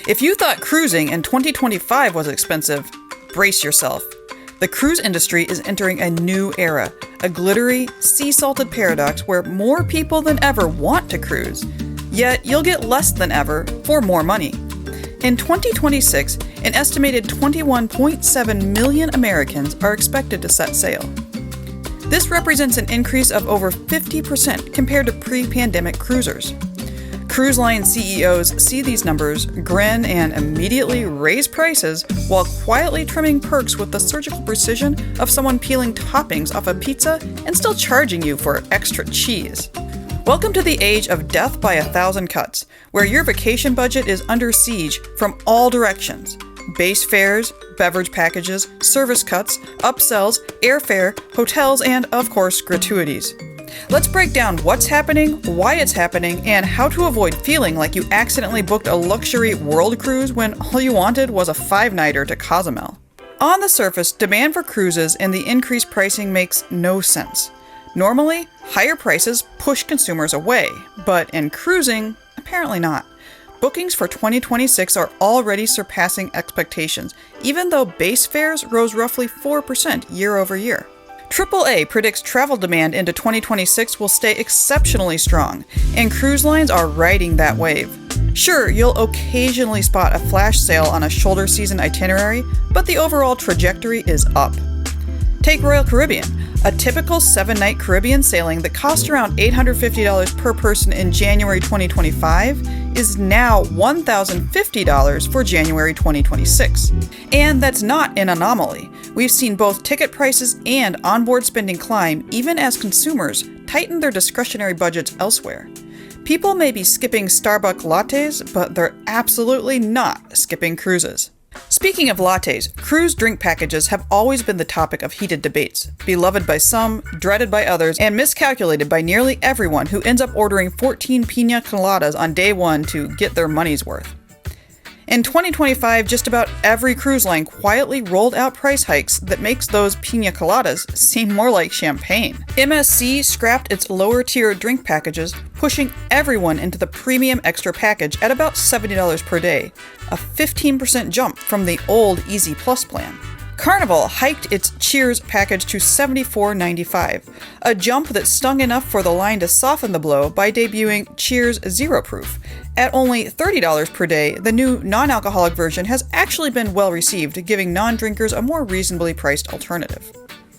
If you thought cruising in 2025 was expensive, brace yourself. The cruise industry is entering a new era, a glittery, sea-salted paradox where more people than ever want to cruise, yet you'll get less than ever for more money. In 2026, an estimated 21.7 million Americans are expected to set sail. This represents an increase of over 50% compared to pre-pandemic cruisers. Cruise line CEOs see these numbers, grin, and immediately raise prices while quietly trimming perks with the surgical precision of someone peeling toppings off a pizza and still charging you for extra cheese. Welcome to the age of death by 1,000 cuts, where your vacation budget is under siege from all directions. Base fares, beverage packages, service cuts, upsells, airfare, hotels, and, of course, gratuities. Let's break down what's happening, why it's happening, and how to avoid feeling like you accidentally booked a luxury world cruise when all you wanted was a 5-nighter to Cozumel. On the surface, demand for cruises and the increased pricing makes no sense. Normally, higher prices push consumers away, but in cruising, apparently not. Bookings for 2026 are already surpassing expectations, even though base fares rose roughly 4% year over year. AAA predicts travel demand into 2026 will stay exceptionally strong, and cruise lines are riding that wave. Sure, you'll occasionally spot a flash sale on a shoulder season itinerary, but the overall trajectory is up. Take Royal Caribbean. A typical 7-night Caribbean sailing that cost around $850 per person in January 2025 is now $1,050 for January 2026. And that's not an anomaly. We've seen both ticket prices and onboard spending climb even as consumers tighten their discretionary budgets elsewhere. People may be skipping Starbucks lattes, but they're absolutely not skipping cruises. Speaking of lattes, cruise drink packages have always been the topic of heated debates, beloved by some, dreaded by others, and miscalculated by nearly everyone who ends up ordering 14 pina coladas on day one to get their money's worth. In 2025, just about every cruise line quietly rolled out price hikes that makes those pina coladas seem more like champagne. MSC scrapped its lower-tier drink packages, pushing everyone into the premium extra package at about $70 per day, a 15% jump from the old Easy Plus plan. Carnival hiked its Cheers package to $74.95, a jump that stung enough for the line to soften the blow by debuting Cheers Zero Proof. At only $30 per day, the new non-alcoholic version has actually been well received, giving non-drinkers a more reasonably priced alternative.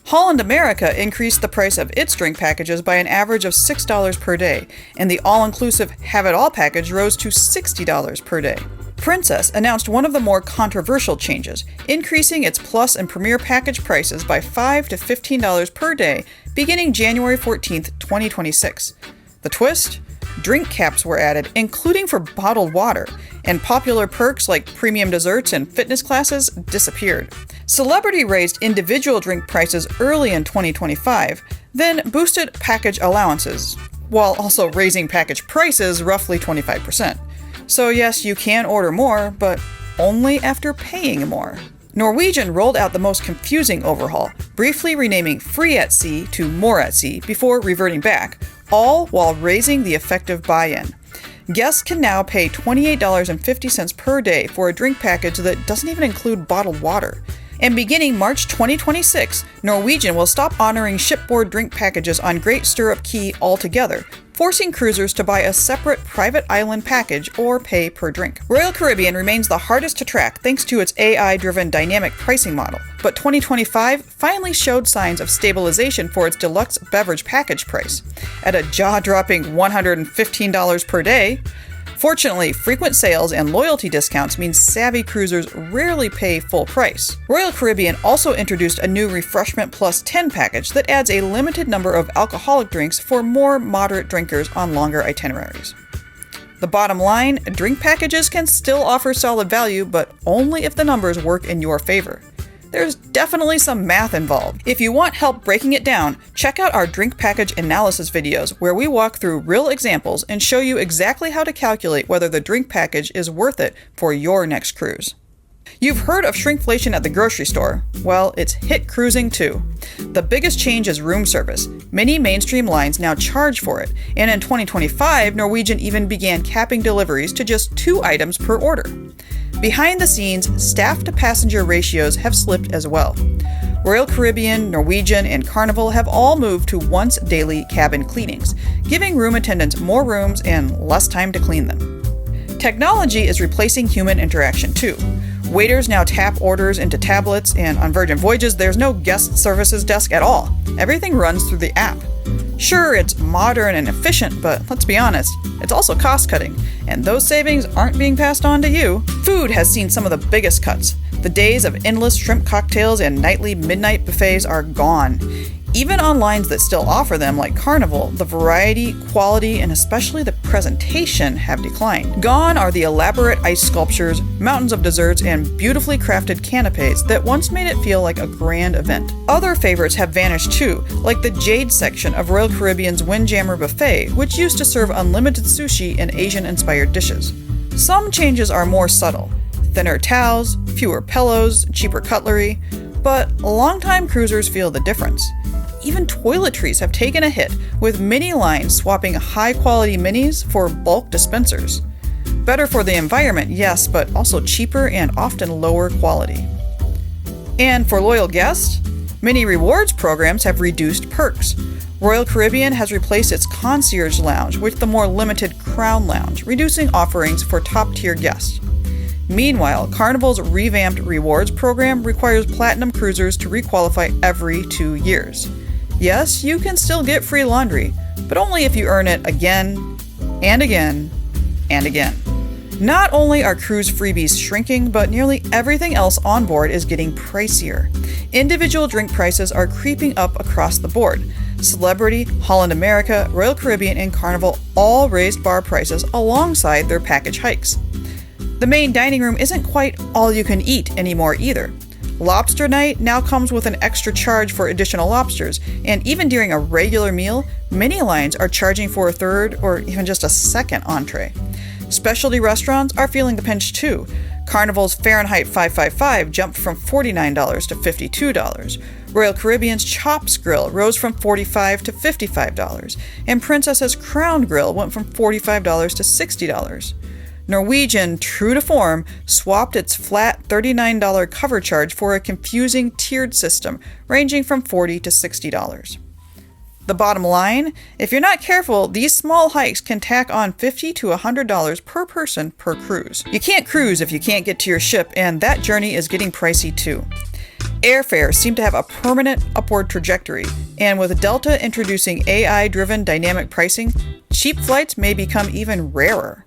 Holland America increased the price of its drink packages by an average of $6 per day, and the all-inclusive Have It All package rose to $60 per day. Princess announced one of the more controversial changes, increasing its Plus and Premier package prices by $5 to $15 per day beginning January 14, 2026. The twist? Drink caps were added, including for bottled water, and popular perks like premium desserts and fitness classes disappeared. Celebrity raised individual drink prices early in 2025, then boosted package allowances, while also raising package prices roughly 25%. So yes, you can order more, but only after paying more. Norwegian rolled out the most confusing overhaul, briefly renaming Free at Sea to More at Sea before reverting back, all while raising the effective buy-in. Guests can now pay $28.50 per day for a drink package that doesn't even include bottled water. And beginning March 2026, Norwegian will stop honoring shipboard drink packages on Great Stirrup Cay altogether, forcing cruisers to buy a separate private island package or pay per drink. Royal Caribbean remains the hardest to track thanks to its AI-driven dynamic pricing model, but 2025 finally showed signs of stabilization for its deluxe beverage package price, at a jaw-dropping $115 per day. Fortunately, frequent sales and loyalty discounts mean savvy cruisers rarely pay full price. Royal Caribbean also introduced a new Refreshment Plus 10 package that adds a limited number of alcoholic drinks for more moderate drinkers on longer itineraries. The bottom line, drink packages can still offer solid value, but only if the numbers work in your favor. There's definitely some math involved. If you want help breaking it down, check out our drink package analysis videos where we walk through real examples and show you exactly how to calculate whether the drink package is worth it for your next cruise. You've heard of shrinkflation at the grocery store. Well, it's hit cruising too. The biggest change is room service. Many mainstream lines now charge for it, and in 2025, Norwegian even began capping deliveries to just 2 items per order. Behind the scenes, staff-to-passenger ratios have slipped as well. Royal Caribbean, Norwegian, and Carnival have all moved to once-daily cabin cleanings, giving room attendants more rooms and less time to clean them. Technology is replacing human interaction too. Waiters now tap orders into tablets, and on Virgin Voyages, there's no guest services desk at all. Everything runs through the app. Sure, it's modern and efficient, but let's be honest, it's also cost-cutting, and those savings aren't being passed on to you. Food has seen some of the biggest cuts. The days of endless shrimp cocktails and nightly midnight buffets are gone. Even on lines that still offer them, like Carnival, the variety, quality, and especially the presentation have declined. Gone are the elaborate ice sculptures, mountains of desserts, and beautifully crafted canapes that once made it feel like a grand event. Other favorites have vanished too, like the Jade section of Royal Caribbean's Windjammer Buffet, which used to serve unlimited sushi and Asian-inspired dishes. Some changes are more subtle. Thinner towels, fewer pillows, cheaper cutlery, but longtime cruisers feel the difference. Even toiletries have taken a hit, with many lines swapping high-quality minis for bulk dispensers. Better for the environment, yes, but also cheaper and often lower quality. And for loyal guests, many rewards programs have reduced perks. Royal Caribbean has replaced its concierge lounge with the more limited Crown Lounge, reducing offerings for top-tier guests. Meanwhile, Carnival's revamped rewards program requires platinum cruisers to requalify every 2 years. Yes, you can still get free laundry, but only if you earn it again, and again, and again. Not only are cruise freebies shrinking, but nearly everything else on board is getting pricier. Individual drink prices are creeping up across the board. Celebrity, Holland America, Royal Caribbean, and Carnival all raised bar prices alongside their package hikes. The main dining room isn't quite all you can eat anymore either. Lobster night now comes with an extra charge for additional lobsters, and even during a regular meal, many lines are charging for a third or even just a second entree. Specialty restaurants are feeling the pinch too. Carnival's Fahrenheit 555 jumped from $49 to $52. Royal Caribbean's Chops Grill rose from $45 to $55, and Princess's Crown Grill went from $45 to $60. Norwegian, true to form, swapped its flat $39 cover charge for a confusing tiered system ranging from $40 to $60. The bottom line, if you're not careful, these small hikes can tack on $50 to $100 per person per cruise. You can't cruise if you can't get to your ship, and that journey is getting pricey too. Airfares seem to have a permanent upward trajectory, and with Delta introducing AI-driven dynamic pricing, cheap flights may become even rarer.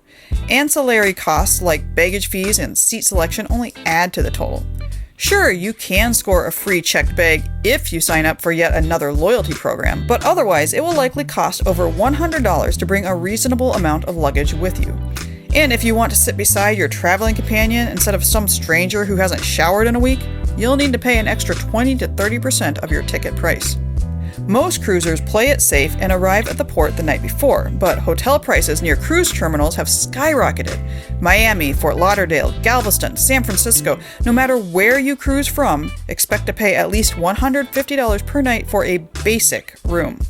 Ancillary costs like baggage fees and seat selection only add to the total. Sure, you can score a free checked bag if you sign up for yet another loyalty program, but otherwise it will likely cost over $100 to bring a reasonable amount of luggage with you. And if you want to sit beside your traveling companion instead of some stranger who hasn't showered in a week, you'll need to pay an extra 20 to 30% of your ticket price. Most cruisers play it safe and arrive at the port the night before, but hotel prices near cruise terminals have skyrocketed. Miami, Fort Lauderdale, Galveston, San Francisco, no matter where you cruise from, expect to pay at least $150 per night for a basic room.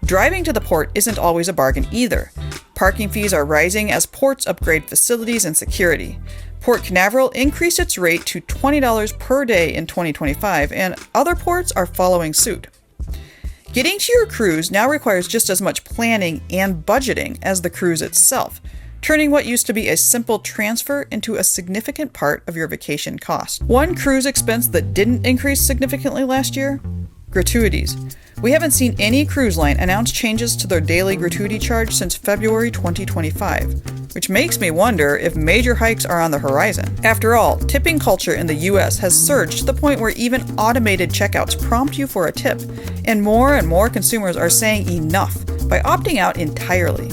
Driving to the port isn't always a bargain either. Parking fees are rising as ports upgrade facilities and security. Port Canaveral increased its rate to $20 per day in 2025, and other ports are following suit. Getting to your cruise now requires just as much planning and budgeting as the cruise itself, turning what used to be a simple transfer into a significant part of your vacation cost. One cruise expense that didn't increase significantly last year? Gratuities. We haven't seen any cruise line announce changes to their daily gratuity charge since February 2025, which makes me wonder if major hikes are on the horizon. After all, tipping culture in the US has surged to the point where even automated checkouts prompt you for a tip, and more consumers are saying enough by opting out entirely.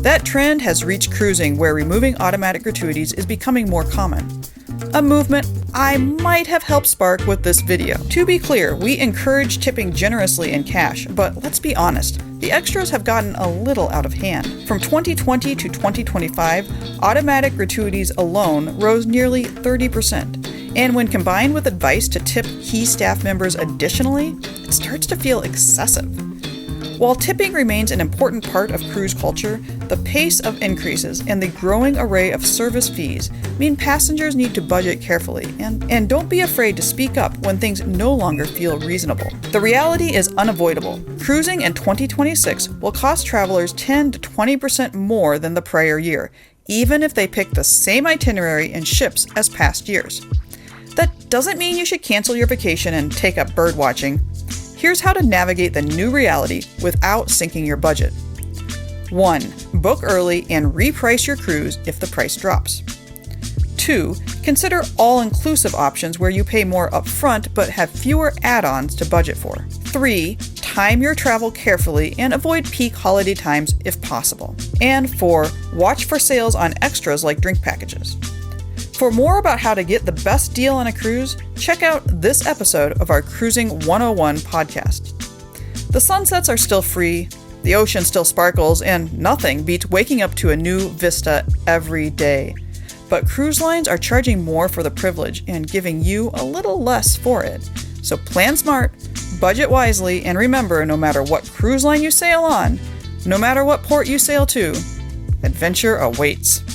That trend has reached cruising, where removing automatic gratuities is becoming more common. A movement I might have helped spark with this video. To be clear, we encourage tipping generously in cash, but let's be honest, the extras have gotten a little out of hand. From 2020 to 2025, automatic gratuities alone rose nearly 30%. And when combined with advice to tip key staff members additionally, it starts to feel excessive. While tipping remains an important part of cruise culture, the pace of increases and the growing array of service fees mean passengers need to budget carefully and don't be afraid to speak up when things no longer feel reasonable. The reality is unavoidable. Cruising in 2026 will cost travelers 10 to 20% more than the prior year, even if they pick the same itinerary and ships as past years. That doesn't mean you should cancel your vacation and take up bird watching. Here's how to navigate the new reality without sinking your budget. 1. Book early and reprice your cruise if the price drops. 2. Consider all-inclusive options where you pay more upfront but have fewer add-ons to budget for. 3. Time your travel carefully and avoid peak holiday times if possible. And 4. Watch for sales on extras like drink packages. For more about how to get the best deal on a cruise, check out this episode of our Cruising 101 podcast. The sunsets are still free, the ocean still sparkles, and nothing beats waking up to a new vista every day. But cruise lines are charging more for the privilege and giving you a little less for it. So plan smart, budget wisely, and remember, no matter what cruise line you sail on, no matter what port you sail to, adventure awaits.